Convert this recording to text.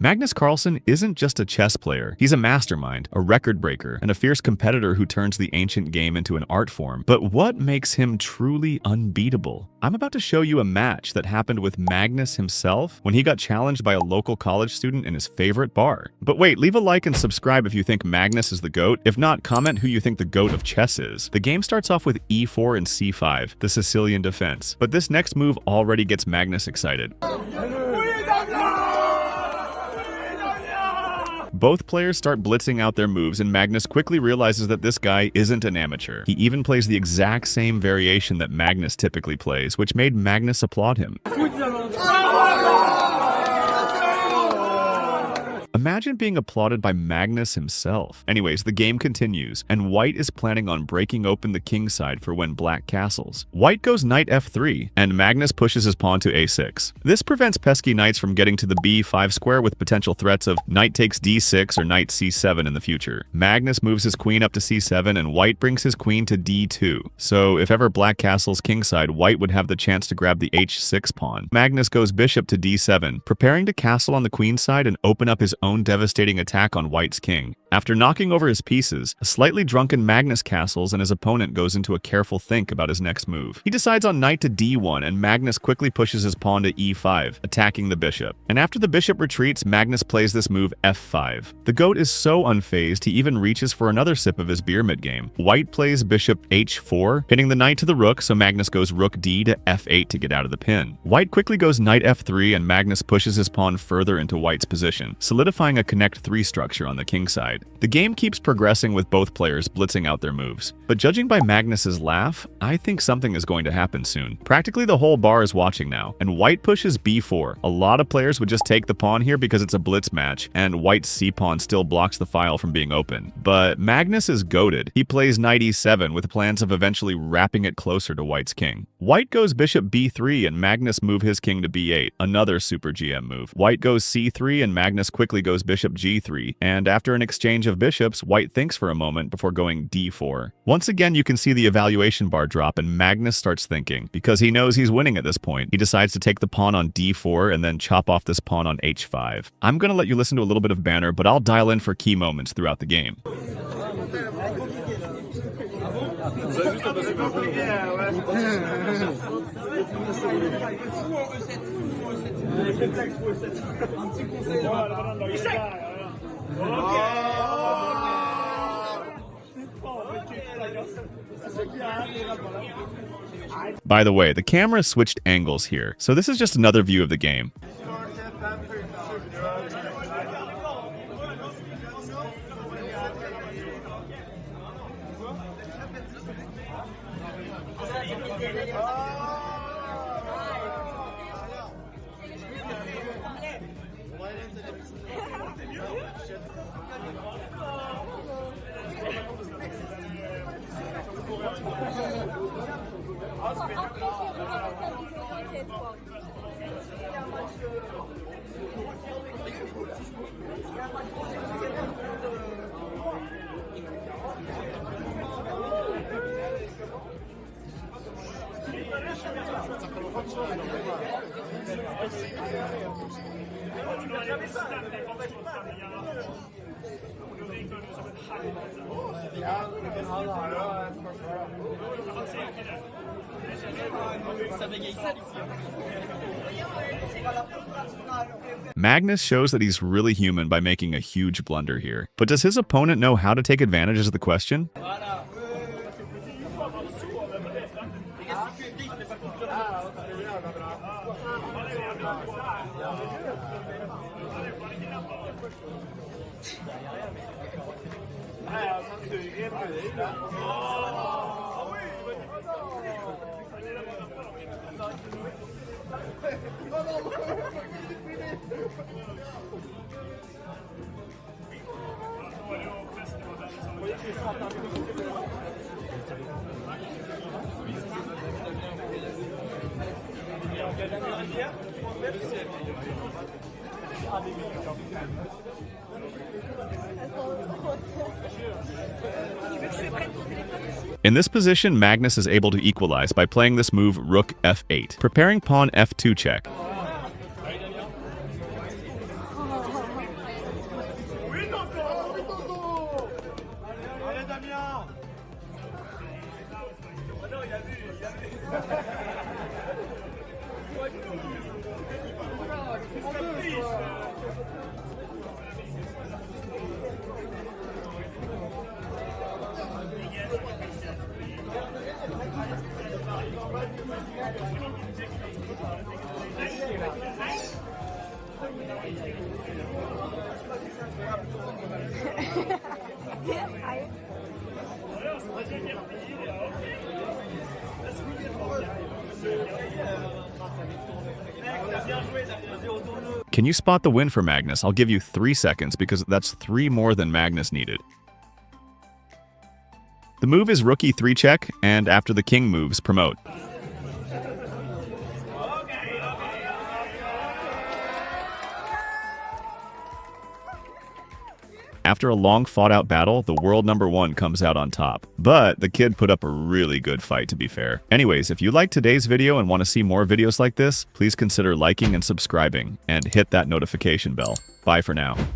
Magnus Carlsen isn't just a chess player. He's a mastermind, a record breaker, and a fierce competitor who turns the ancient game into an art form. But what makes him truly unbeatable? I'm about to show you a match that happened with Magnus himself when he got challenged by a local college student in his favorite bar. But wait, leave a like and subscribe if you think Magnus is the GOAT. If not, comment who you think the GOAT of chess is. The game starts off with e4 and c5, the Sicilian defense. But this next move already gets Magnus excited. Both players start blitzing out their moves, and Magnus quickly realizes that this guy isn't an amateur. He even plays the exact same variation that Magnus typically plays, which made Magnus applaud him. Imagine being applauded by Magnus himself. Anyways, the game continues, and White is planning on breaking open the king side for when Black castles. White goes knight f3, and Magnus pushes his pawn to a6. This prevents pesky knights from getting to the b5 square with potential threats of knight takes d6 or knight c7 in the future. Magnus moves his queen up to c7, and White brings his queen to d2. So if ever Black castles kingside, White would have the chance to grab the h6 pawn. Magnus goes bishop to d7, preparing to castle on the queen side and open up his own devastating attack on White's king. After knocking over his pieces, a slightly drunken Magnus castles and his opponent goes into a careful think about his next move. He decides on knight to d1, and Magnus quickly pushes his pawn to e5, attacking the bishop. And after the bishop retreats, Magnus plays this move f5. The GOAT is so unfazed he even reaches for another sip of his beer mid-game. White plays bishop h4, pinning the knight to the rook, so Magnus goes rook d to f8 to get out of the pin. White quickly goes knight f3, and Magnus pushes his pawn further into White's position, solidifying a connect 3 structure on the king side. The game keeps progressing with both players blitzing out their moves. But judging by Magnus's laugh, I think something is going to happen soon. Practically the whole bar is watching now, and White pushes b4. A lot of players would just take the pawn here because it's a blitz match, and White's c-pawn still blocks the file from being open. But Magnus is goated. He plays knight e7 with plans of eventually wrapping it closer to White's king. White goes bishop b3, and Magnus move his king to b8, another super GM move. White goes c3, and Magnus quickly goes bishop g3, and after an exchange of bishops, White thinks for a moment before going d4. Once again, you can see the evaluation bar drop, and Magnus starts thinking. Because he knows he's winning at this point, he decides to take the pawn on d4 and then chop off this pawn on h5. I'm gonna let you listen to a little bit of banter, but I'll dial in for key moments throughout the game. By the way, the camera switched angles here, so this is just another view of the game. Magnus shows that he's really human by making a huge blunder here. But does his opponent know how to take advantage is the question? In this position, Magnus is able to equalize by playing this move rook f8, preparing pawn f2 check. Can you spot the win for Magnus? I'll give you 3 seconds because that's 3 more than Magnus needed. The move is rookie 3 check, and after the king moves, promote. After a long fought-out battle, the world #1 comes out on top. But the kid put up a really good fight, to be fair. Anyways, if you liked today's video and want to see more videos like this, please consider liking and subscribing, and hit that notification bell. Bye for now.